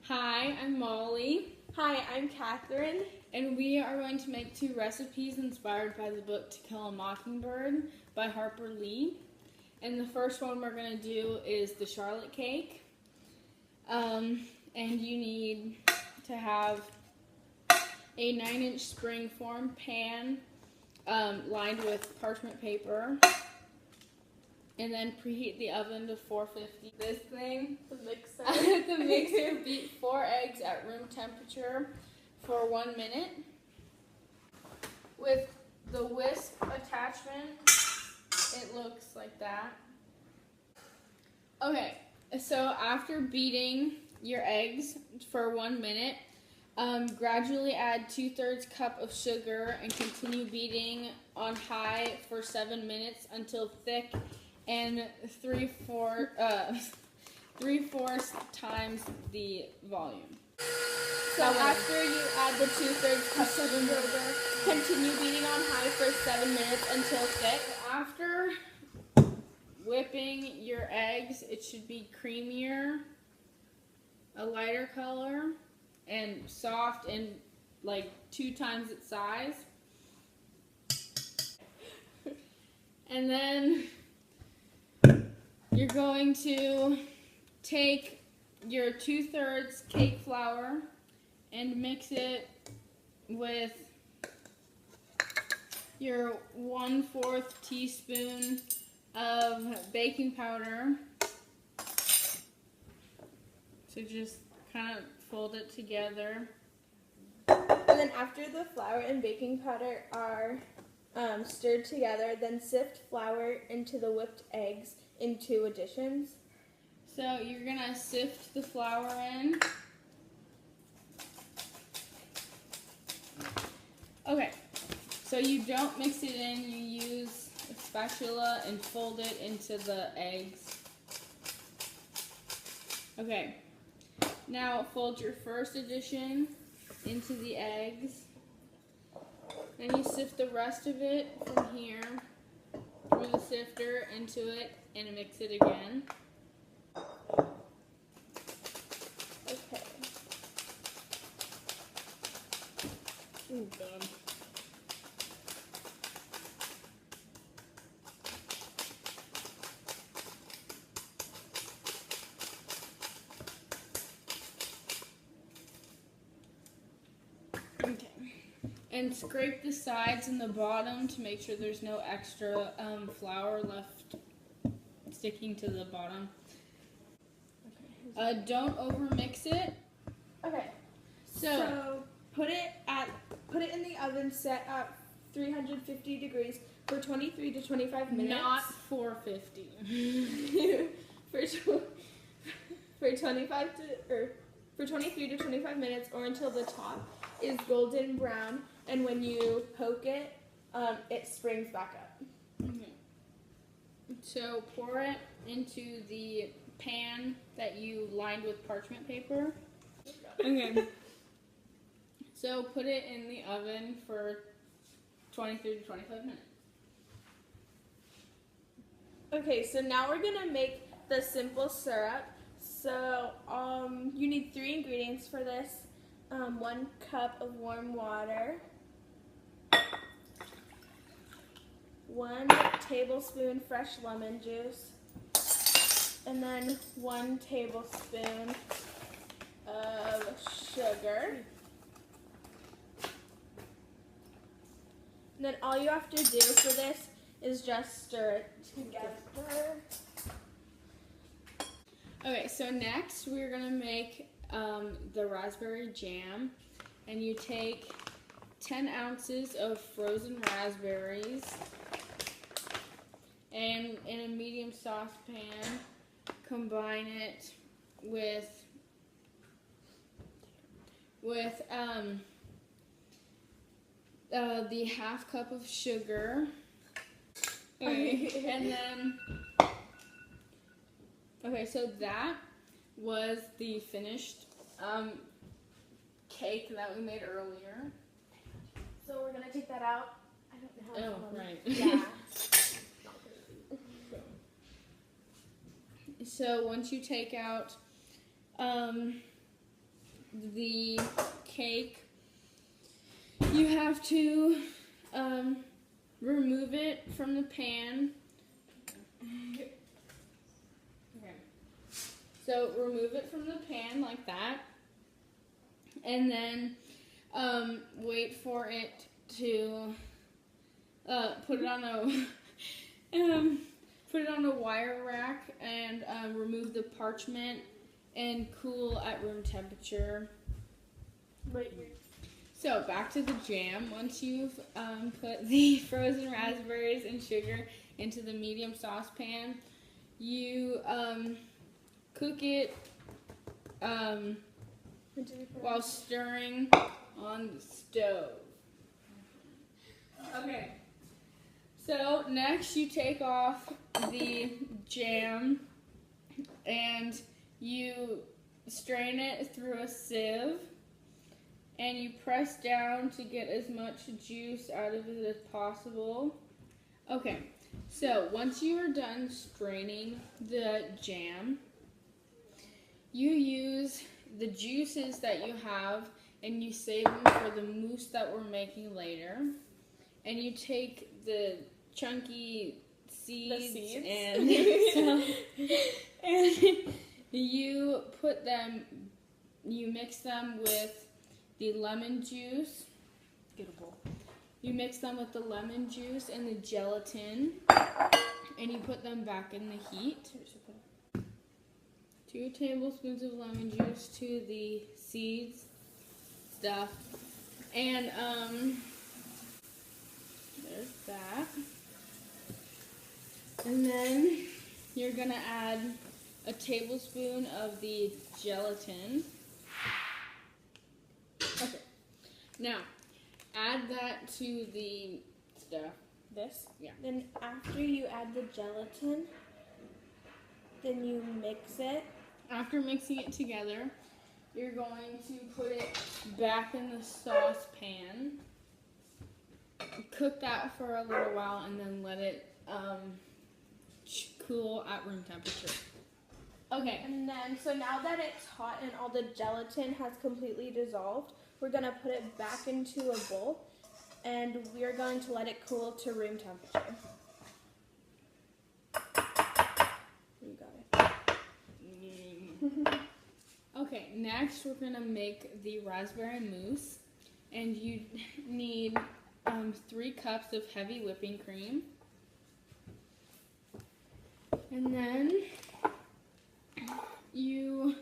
Hi, I'm Molly. Hi, I'm Katherine. And we are going to make 2 recipes inspired by the book To Kill a Mockingbird by Harper Lee. And the first one we're going to do is the Charlotte cake. And you need to have a 9-inch spring-form pan lined with parchment paper. And then preheat the oven to 450. This thing, The mixer. the mixer, beat 4 eggs at room temperature for 1 minute. With the whisk attachment, it looks like that. Okay, so after beating your eggs for 1 minute, gradually add 2/3 cup of sugar and continue beating on high for 7 minutes until thick and 3/4 times the volume. So after you add the 2/3 cup of sugar, continue beating on high for 7 minutes until thick. After whipping your eggs, it should be creamier, a lighter color, and soft and like 2 times its size. And then you're going to take your 2/3 cake flour and mix it with your 1/4 teaspoon of baking powder. So just kind of fold it together. And then after the flour and baking powder are stirred together, then sift flour into the whipped eggs in 2 additions. So you're gonna sift the flour in. Okay, so you don't mix it in, you use a spatula and fold it into the eggs. Okay, now fold your first addition into the eggs. Then you sift the rest of it from here through the sifter into it and mix it again. Okay. Ooh, God. Okay. And scrape the sides and the bottom to make sure there's no extra flour left sticking to the bottom. Don't over mix it. Okay. So put it in the oven set at 350 degrees for 23 to 25 minutes. not 450. for 23 to 25 minutes, or until the top is golden brown, and when you poke it, it springs back up. Okay. So pour it into the pan that you lined with parchment paper. Okay. So put it in the oven for 23 to 25 minutes. Okay, so now we're gonna make the simple syrup. So you need 3 ingredients for this. 1 cup of warm water, 1 tablespoon fresh lemon juice, and then 1 tablespoon of sugar. And then all you have to do for this is just stir it together. Okay, so next we're gonna make the raspberry jam, and you take 10 ounces of frozen raspberries, and in a medium saucepan, combine it with the 1/2 cup of sugar. Okay, and then so that was the finished cake that we made earlier. So we're gonna take that out. I don't know how. Oh, right. Yeah. So once you take out the cake, you have to remove it from the pan. Okay. So remove it from the pan like that, and then wait for it to put it on a put it on a wire rack and remove the parchment and cool at room temperature. Right here. So back to the jam. Once you've put the frozen raspberries and sugar into the medium saucepan, you cook it while stirring on the stove. Okay. So next you take off the jam and you strain it through a sieve and you press down to get as much juice out of it as possible. Okay, so once you are done straining the jam, you use the juices that you have and you save them for the mousse that we're making later. And you take the chunky seeds. And you put them, you mix them with the lemon juice. Get a bowl. You mix them with the lemon juice and the gelatin, and you put them back in the heat. 2 tablespoons of lemon juice to the seeds stuff, and there's that. And then you're gonna add a tablespoon of the gelatin. Okay. Now, add that to the stuff. This? Yeah. Then after you add the gelatin, then you mix it. After mixing it together, you're going to put it back in the saucepan. Cook that for a little while and then let it cool at room temperature. Okay. And then, so now that it's hot and all the gelatin has completely dissolved, we're going to put it back into a bowl and we're going to let it cool to room temperature. You got it. Okay, next we're going to make the raspberry mousse, and you need 3 cups of heavy whipping cream. And then you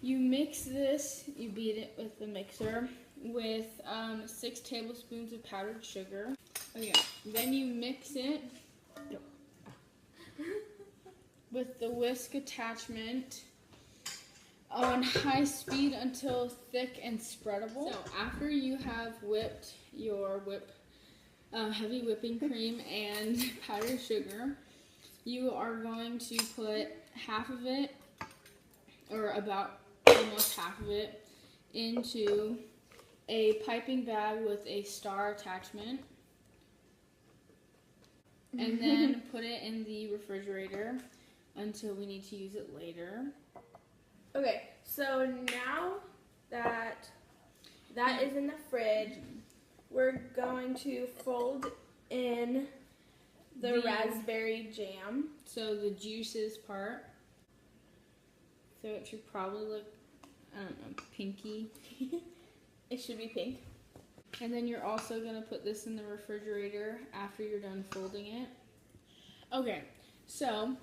mix this, you beat it with the mixer with 6 tablespoons of powdered sugar. Okay, then you mix it with the whisk attachment on high speed until thick and spreadable. So after you have whipped your heavy whipping cream and powdered sugar, you are going to put half of it, or about almost half of it, into a piping bag with a star attachment, and then put it in the refrigerator until we need to use it later. Okay, so now that is in the fridge, we're going to fold in the raspberry jam. So the juices part. So it should probably look, I don't know, pinky. It should be pink. And then you're also going to put this in the refrigerator after you're done folding it. Okay, so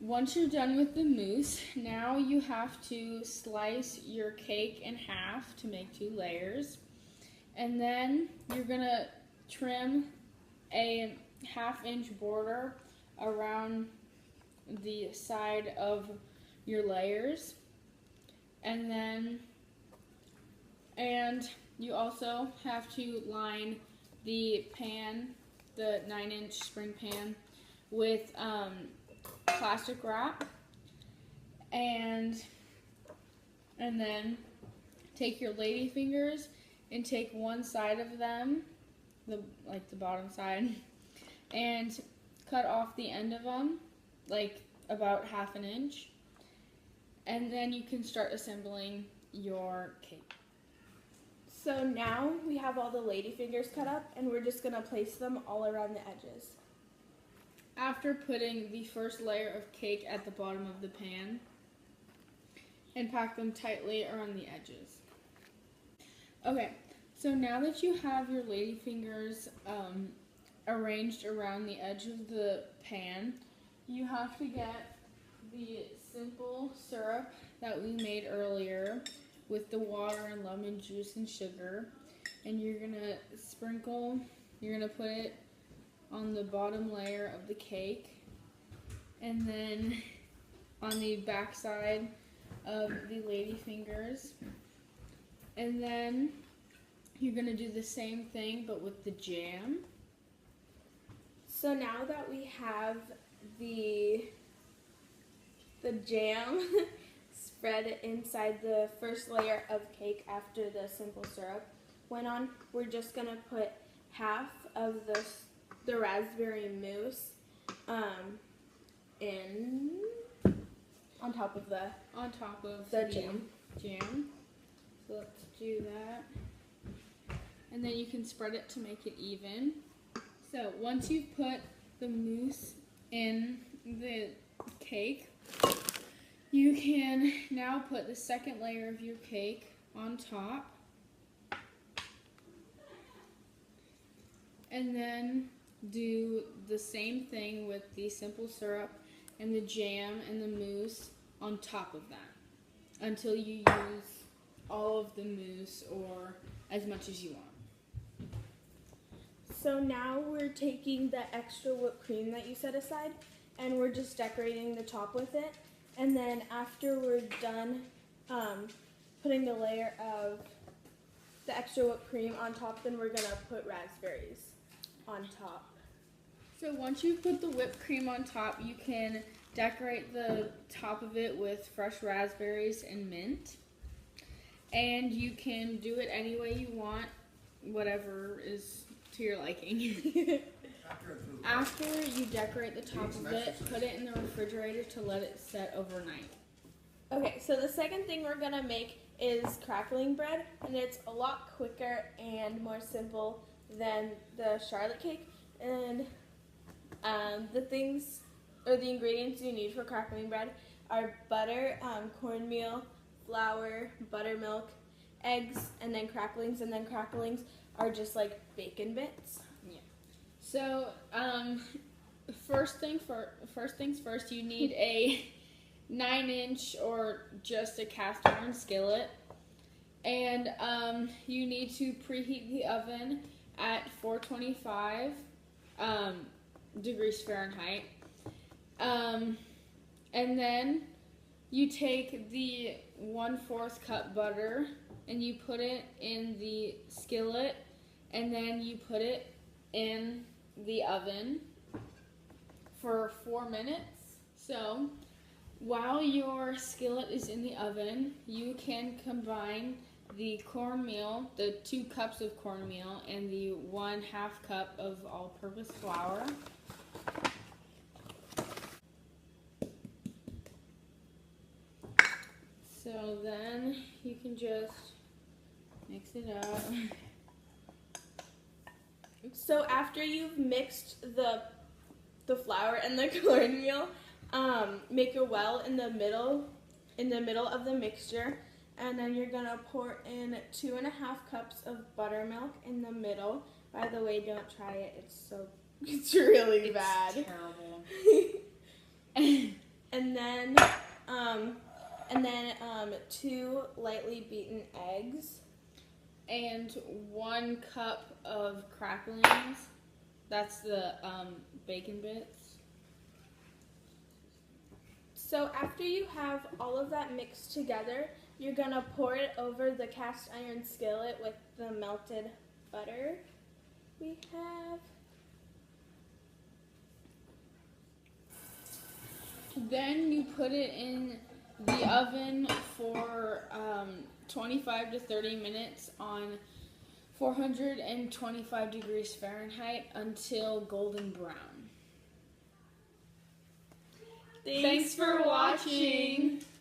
once you're done with the mousse, now you have to slice your cake in half to make 2 layers. And then you're going to trim a 1/2-inch border around the side of your layers. And you also have to line the pan, the 9-inch spring pan, with plastic wrap, and then take your lady fingers and take one side of them, the bottom side, and cut off the end of them, like about 1/2 inch, and then you can start assembling your cake. So now we have all the ladyfingers cut up, and we're just gonna place them all around the edges. After putting the first layer of cake at the bottom of the pan, and pack them tightly around the edges. Okay, so now that you have your ladyfingers arranged around the edge of the pan, you have to get the simple syrup that we made earlier with the water and lemon juice and sugar, and you're gonna put it on the bottom layer of the cake, and then on the back side of the ladyfingers, and then you're gonna do the same thing but with the jam. So now that we have the jam spread inside the first layer of cake after the simple syrup went on, we're just gonna put half of the raspberry mousse in on top of the jam. So let's do that. And then you can spread it to make it even. So once you've put the mousse in the cake, you can now put the second layer of your cake on top. And then do the same thing with the simple syrup and the jam and the mousse on top of that until you use all of the mousse or as much as you want. So now we're taking the extra whipped cream that you set aside, and we're just decorating the top with it. And then after we're done putting the layer of the extra whipped cream on top, then we're gonna put raspberries on top. So once you put the whipped cream on top, you can decorate the top of it with fresh raspberries and mint. And you can do it any way you want, whatever is to your liking. After you decorate the top of it, put it in the refrigerator to let it set overnight. Okay, so the second thing we're gonna make is crackling bread, and it's a lot quicker and more simple than the Charlotte cake. And the ingredients you need for crackling bread are butter, cornmeal, flour, buttermilk, eggs, and then cracklings. And then cracklings are just like bacon bits. Yeah. So first things first, you need a 9-inch or just a cast iron skillet, and you need to preheat the oven at 425 degrees Fahrenheit. And then you take the 1/4 cup butter and you put it in the skillet, and then you put it in the oven for 4 minutes. So while your skillet is in the oven, you can combine the cornmeal, the 2 cups of cornmeal, and the 1/2 cup of all-purpose flour. So then you can just mix it up. So after you've mixed the flour and the cornmeal, make a well in the middle of the mixture, and then you're gonna pour in 2.5 cups of buttermilk in the middle. By the way, don't try it; it's really bad. It's terrible. and then 2 lightly beaten eggs. And 1 cup of cracklings. That's the bacon bits. So after you have all of that mixed together, you're gonna pour it over the cast iron skillet with the melted butter we have. Then you put it in the oven for 25 to 30 minutes on 425 degrees Fahrenheit until golden brown. Thanks for watching.